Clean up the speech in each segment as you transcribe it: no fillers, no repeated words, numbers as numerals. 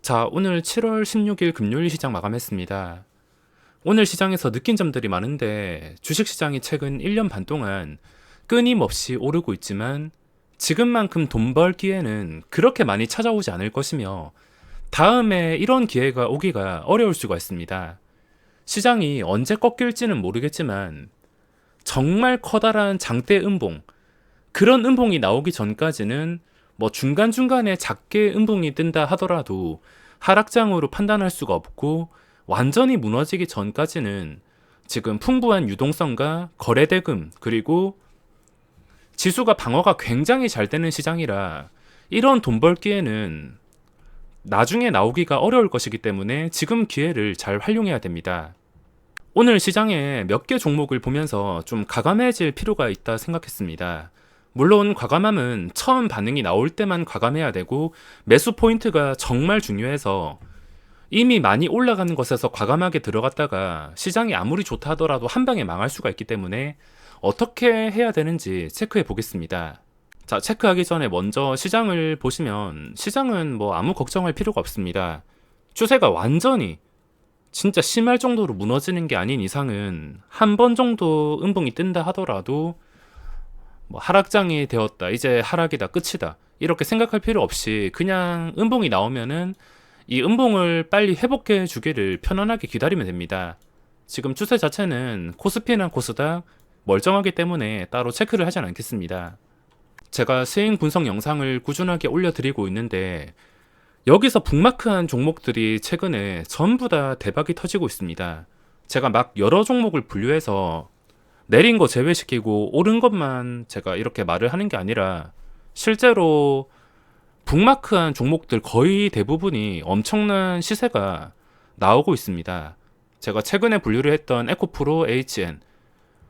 자, 오늘 7월 16일 금요일 시장 마감했습니다. 오늘 시장에서 느낀 점들이 많은데 주식시장이 최근 1년 반 동안 끊임없이 오르고 있지만 지금만큼 돈 벌 기회는 그렇게 많이 찾아오지 않을 것이며 다음에 이런 기회가 오기가 어려울 수가 있습니다. 시장이 언제 꺾일지는 모르겠지만 정말 커다란 장대 음봉, 그런 음봉이 나오기 전까지는 뭐 중간중간에 작게 음봉이 뜬다 하더라도 하락장으로 판단할 수가 없고 완전히 무너지기 전까지는 지금 풍부한 유동성과 거래대금 그리고 지수가 방어가 굉장히 잘 되는 시장이라 이런 돈 벌 기회는 나중에 나오기가 어려울 것이기 때문에 지금 기회를 잘 활용해야 됩니다. 오늘 시장에 몇 개 종목을 보면서 좀 과감해질 필요가 있다 생각했습니다. 물론 과감함은 처음 반응이 나올 때만 과감해야 되고 매수 포인트가 정말 중요해서 이미 많이 올라가는 것에서 과감하게 들어갔다가 시장이 아무리 좋다 하더라도 한 방에 망할 수가 있기 때문에 어떻게 해야 되는지 체크해 보겠습니다. 자, 체크하기 전에 먼저 시장을 보시면 시장은 뭐 아무 걱정할 필요가 없습니다. 추세가 완전히 진짜 심할 정도로 무너지는 게 아닌 이상은 한 번 정도 음봉이 뜬다 하더라도 뭐 하락장이 되었다, 이제 하락이다, 끝이다 이렇게 생각할 필요 없이 그냥 음봉이 나오면은 이 음봉을 빨리 회복해 주기를 편안하게 기다리면 됩니다. 지금 추세 자체는 코스피나 코스닥 멀쩡하기 때문에 따로 체크를 하진 않겠습니다. 제가 스윙 분석 영상을 꾸준하게 올려드리고 있는데 여기서 북마크한 종목들이 최근에 전부 다 대박이 터지고 있습니다. 제가 막 여러 종목을 분류해서 내린 거 제외시키고 오른 것만 제가 이렇게 말을 하는 게 아니라 실제로 북마크한 종목들 거의 대부분이 엄청난 시세가 나오고 있습니다. 제가 최근에 분류를 했던 에코프로, HN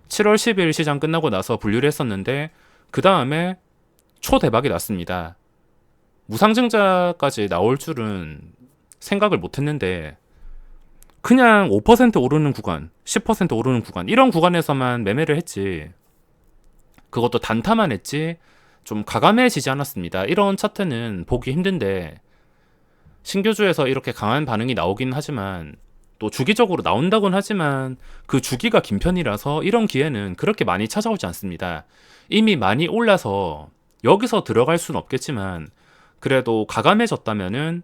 7월 10일 시장 끝나고 나서 분류를 했었는데 그 다음에 초대박이 났습니다. 무상증자까지 나올 줄은 생각을 못했는데 그냥 5% 오르는 구간, 10% 오르는 구간 이런 구간에서만 매매를 했지, 그것도 단타만 했지 좀 과감해지지 않았습니다. 이런 차트는 보기 힘든데 신규주에서 이렇게 강한 반응이 나오긴 하지만 또 주기적으로 나온다곤 하지만 그 주기가 긴 편이라서 이런 기회는 그렇게 많이 찾아오지 않습니다. 이미 많이 올라서 여기서 들어갈 수는 없겠지만 그래도 과감해졌다면은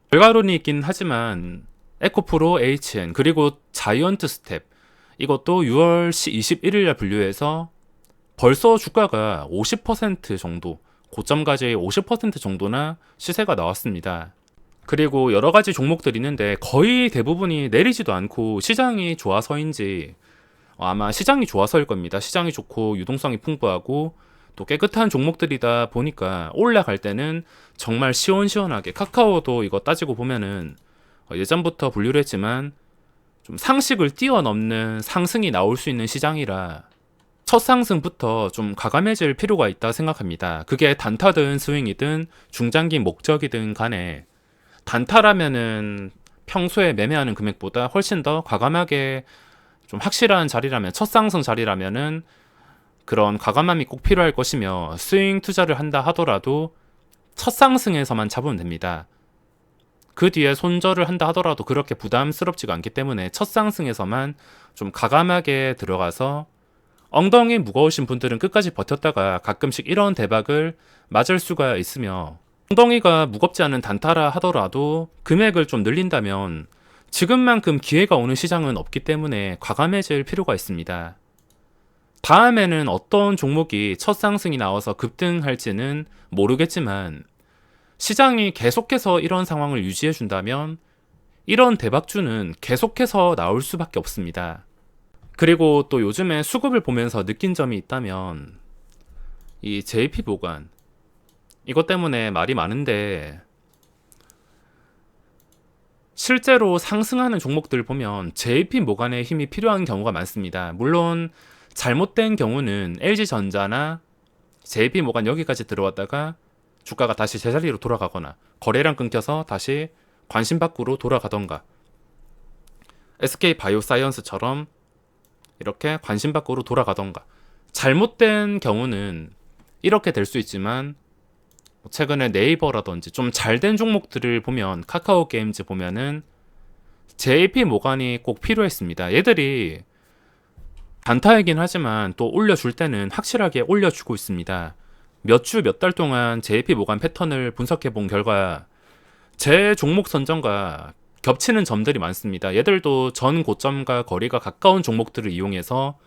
결과론이 있긴 하지만 에코프로, HN 그리고 자이언트 스텝 이것도 6월 21일날 분류해서 벌써 주가가 50% 정도, 고점까지 50% 정도나 시세가 나왔습니다. 그리고 여러 가지 종목들이 있는데 거의 대부분이 내리지도 않고 시장이 좋아서인지, 아마 시장이 좋아서일 겁니다. 시장이 좋고 유동성이 풍부하고 또 깨끗한 종목들이다 보니까 올라갈 때는 정말 시원시원하게, 카카오도 이거 따지고 보면은 예전부터 분류를 했지만 좀 상식을 뛰어넘는 상승이 나올 수 있는 시장이라 첫 상승부터 좀 과감해질 필요가 있다 생각합니다. 그게 단타든 스윙이든 중장기 목적이든 간에 단타라면은 평소에 매매하는 금액보다 훨씬 더 과감하게 좀 확실한 자리라면, 첫 상승 자리라면은 그런 과감함이 꼭 필요할 것이며, 스윙 투자를 한다 하더라도 첫 상승에서만 잡으면 됩니다. 그 뒤에 손절을 한다 하더라도 그렇게 부담스럽지가 않기 때문에 첫 상승에서만 좀 과감하게 들어가서, 엉덩이 무거우신 분들은 끝까지 버텼다가 가끔씩 이런 대박을 맞을 수가 있으며, 엉덩이가 무겁지 않은 단타라 하더라도 금액을 좀 늘린다면 지금만큼 기회가 오는 시장은 없기 때문에 과감해질 필요가 있습니다. 다음에는 어떤 종목이 첫 상승이 나와서 급등할지는 모르겠지만 시장이 계속해서 이런 상황을 유지해 준다면 이런 대박주는 계속해서 나올 수밖에 없습니다. 그리고 또 요즘에 수급을 보면서 느낀 점이 있다면 이 JP모간, 이것 때문에 말이 많은데 실제로 상승하는 종목들 보면 JP모간의 힘이 필요한 경우가 많습니다. 물론 잘못된 경우는 LG전자나 JP모간 여기까지 들어왔다가 주가가 다시 제자리로 돌아가거나 거래량 끊겨서 다시 관심 밖으로 돌아가던가, SK바이오사이언스처럼 이렇게 관심 밖으로 돌아가던가, 잘못된 경우는 이렇게 될 수 있지만 최근에 네이버라든지 좀 잘된 종목들을 보면 카카오 게임즈 보면은 JP 모간이 꼭 필요했습니다. 얘들이 단타이긴 하지만 또 올려줄 때는 확실하게 올려주고 있습니다. 몇 주, 몇 달 동안 JP 모간 패턴을 분석해 본 결과 제 종목 선정과 겹치는 점들이 많습니다. 얘들도 전 고점과 거리가 가까운 종목들을 이용해서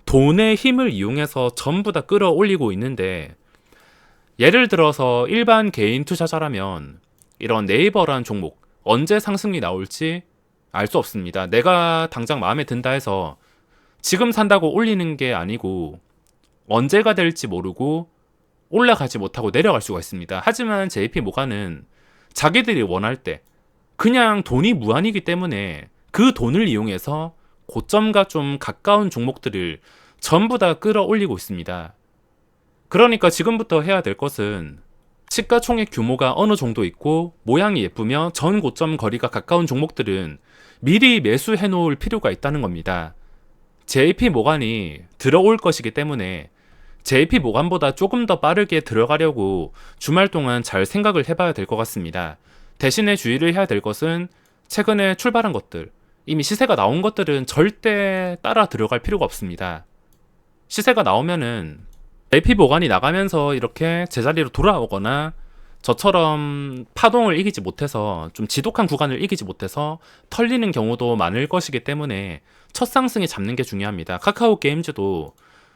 돈의 힘을 이용해서 전부 다 끌어올리고 있는데, 예를 들어서 일반 개인 투자자라면 이런 네이버라는 종목 언제 상승이 나올지 알 수 없습니다. 내가 당장 마음에 든다 해서 지금 산다고 올리는 게 아니고 언제가 될지 모르고 올라가지 못하고 내려갈 수가 있습니다. 하지만 JP 모간은 자기들이 원할 때 그냥 돈이 무한이기 때문에 그 돈을 이용해서 고점과 좀 가까운 종목들을 전부 다 끌어올리고 있습니다. 그러니까 지금부터 해야 될 것은 시가총액 규모가 어느 정도 있고 모양이 예쁘며 전 고점 거리가 가까운 종목들은 미리 매수해 놓을 필요가 있다는 겁니다. JP 모간이 들어올 것이기 때문에 JP 모간보다 조금 더 빠르게 들어가려고 주말 동안 잘 생각을 해봐야 될 것 같습니다. 대신에 주의를 해야 될 것은 최근에 출발한 것들, 이미 시세가 나온 것들은 절대 따라 들어갈 필요가 없습니다. 시세가 나오면은 JP 모간이 나가면서 이렇게 제자리로 돌아오거나 저처럼 파동을 이기지 못해서 좀 지독한 구간을 이기지 못해서 털리는 경우도 많을 것이기 때문에 첫 상승에 잡는 게 중요합니다. 카카오 게임즈도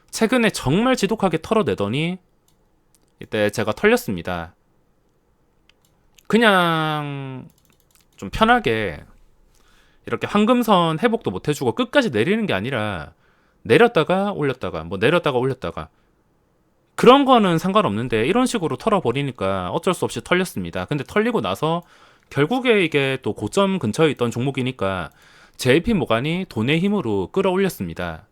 최근에 정말 지독하게 털어내더니 이때 제가 털렸습니다. 그냥 좀 편하게 이렇게 황금선 회복도 못 해주고 끝까지 내리는 게 아니라 내렸다가 올렸다가 내렸다가 올렸다가 그런 거는 상관없는데 이런 식으로 털어버리니까 어쩔 수 없이 털렸습니다. 근데 털리고 나서 결국에 이게 또 고점 근처에 있던 종목이니까 JP 모간이 돈의 힘으로 끌어올렸습니다.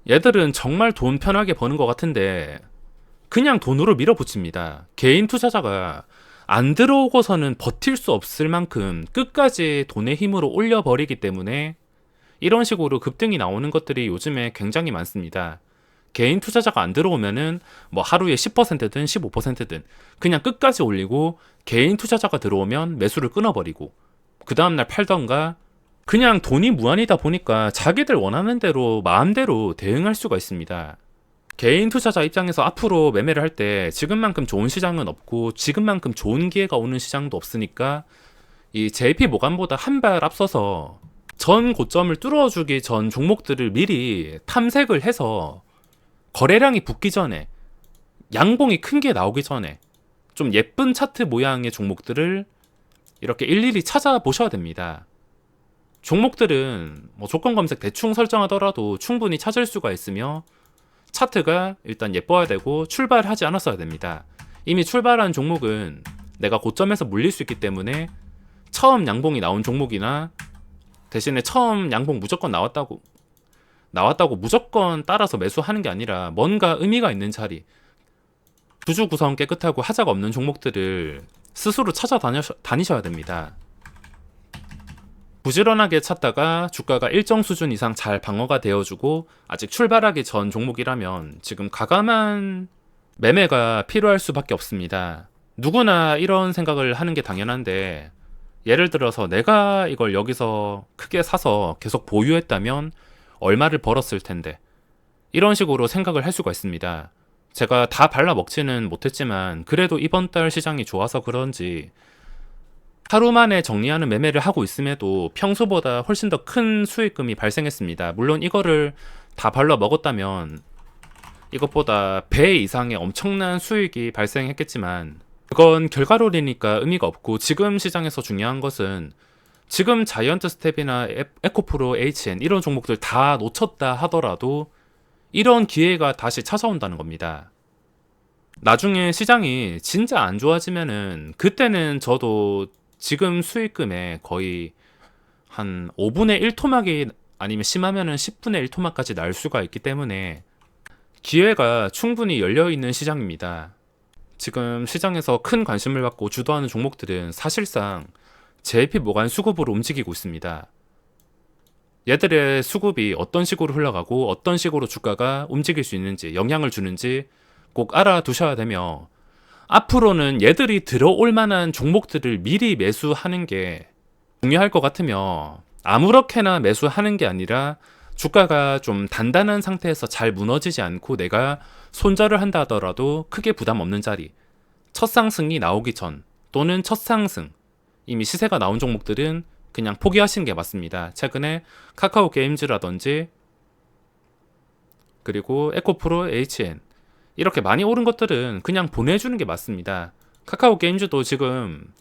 얘들은 정말 돈 편하게 버는 것 같은데 그냥 돈으로 밀어붙입니다. 개인 투자자가 안 들어오고서는 버틸 수 없을 만큼 끝까지 돈의 힘으로 올려버리기 때문에 이런 식으로 급등이 나오는 것들이 요즘에 굉장히 많습니다. 개인 투자자가 안 들어오면은 하루에 10%든 15%든 그냥 끝까지 올리고, 개인 투자자가 들어오면 매수를 끊어버리고 그 다음날 팔던가, 그냥 돈이 무한이다 보니까 자기들 원하는 대로 마음대로 대응할 수가 있습니다. 개인 투자자 입장에서 앞으로 매매를 할 때 지금만큼 좋은 시장은 없고 지금만큼 좋은 기회가 오는 시장도 없으니까 이 JP 모간보다 한 발 앞서서 전 고점을 뚫어주기 전 종목들을 미리 탐색을 해서 거래량이 붙기 전에, 양봉이 큰 게 나오기 전에 좀 예쁜 차트 모양의 종목들을 이렇게 일일이 찾아보셔야 됩니다. 종목들은 조건 검색 대충 설정하더라도 충분히 찾을 수가 있으며 차트가 일단 예뻐야 되고 출발하지 않았어야 됩니다. 이미 출발한 종목은 내가 고점에서 물릴 수 있기 때문에 처음 양봉이 나온 종목이나, 대신에 처음 양봉 무조건 나왔다고 무조건 따라서 매수하는 게 아니라 뭔가 의미가 있는 자리, 주주 구성 깨끗하고 하자가 없는 종목들을 스스로 찾아다니셔야 됩니다. 부지런하게 찾다가 주가가 일정 수준 이상 잘 방어가 되어주고 아직 출발하기 전 종목이라면 지금 과감한 매매가 필요할 수밖에 없습니다. 누구나 이런 생각을 하는 게 당연한데, 예를 들어서 내가 이걸 여기서 크게 사서 계속 보유했다면 얼마를 벌었을 텐데, 이런 식으로 생각을 할 수가 있습니다. 제가 다 발라 먹지는 못했지만 그래도 이번 달 시장이 좋아서 그런지 하루 만에 정리하는 매매를 하고 있음에도 평소보다 훨씬 더 큰 수익금이 발생했습니다. 물론 이거를 다 발라 먹었다면 이것보다 배 이상의 엄청난 수익이 발생했겠지만 그건 결과론이니까 의미가 없고, 지금 시장에서 중요한 것은 지금 자이언트 스텝이나 에코프로, HN 이런 종목들 다 놓쳤다 하더라도 이런 기회가 다시 찾아온다는 겁니다. 나중에 시장이 진짜 안 좋아지면은 그때는 저도 지금 수익금의 거의 한 5분의 1토막이, 아니면 심하면은 10분의 1토막까지 날 수가 있기 때문에 기회가 충분히 열려있는 시장입니다. 지금 시장에서 큰 관심을 받고 주도하는 종목들은 사실상 JP 모간 수급으로 움직이고 있습니다. 얘들의 수급이 어떤 식으로 흘러가고 어떤 식으로 주가가 움직일 수 있는지, 영향을 주는지 꼭 알아두셔야 되며, 앞으로는 얘들이 들어올 만한 종목들을 미리 매수하는 게 중요할 것 같으며 아무렇게나 매수하는 게 아니라 주가가 좀 단단한 상태에서 잘 무너지지 않고 내가 손절을 한다 하더라도 크게 부담 없는 자리, 첫 상승이 나오기 전 또는 첫 상승 이미 시세가 나온 종목들은 그냥 포기하시는 게 맞습니다. 최근에 카카오 게임즈라든지 그리고 에코프로 HN 이렇게 많이 오른 것들은 그냥 보내주는 게 맞습니다. 카카오 게임즈도 지금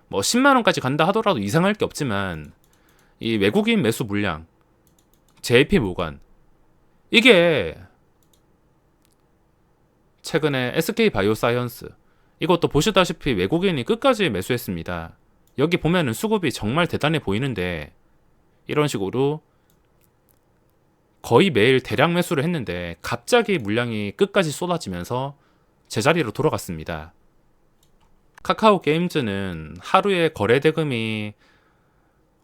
뭐 10만원까지 간다 하더라도 이상할 게 없지만 이 외국인 매수 물량 JP 모건 이게 최근에 SK 바이오사이언스 이것도 보시다시피 외국인이 끝까지 매수했습니다. 여기 보면은 수급이 정말 대단해 보이는데 이런 식으로 거의 매일 대량 매수를 했는데 갑자기 물량이 끝까지 쏟아지면서 제자리로 돌아갔습니다. 카카오 게임즈는 하루에 거래 대금이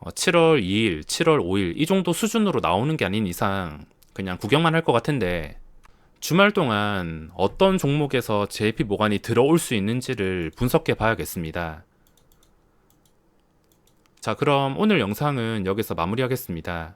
7월 2일, 7월 5일 이 정도 수준으로 나오는 게 아닌 이상 그냥 구경만 할 것 같은데 주말 동안 어떤 종목에서 JP 모간이 들어올 수 있는지를 분석해 봐야겠습니다. 자, 그럼 오늘 영상은 여기서 마무리하겠습니다.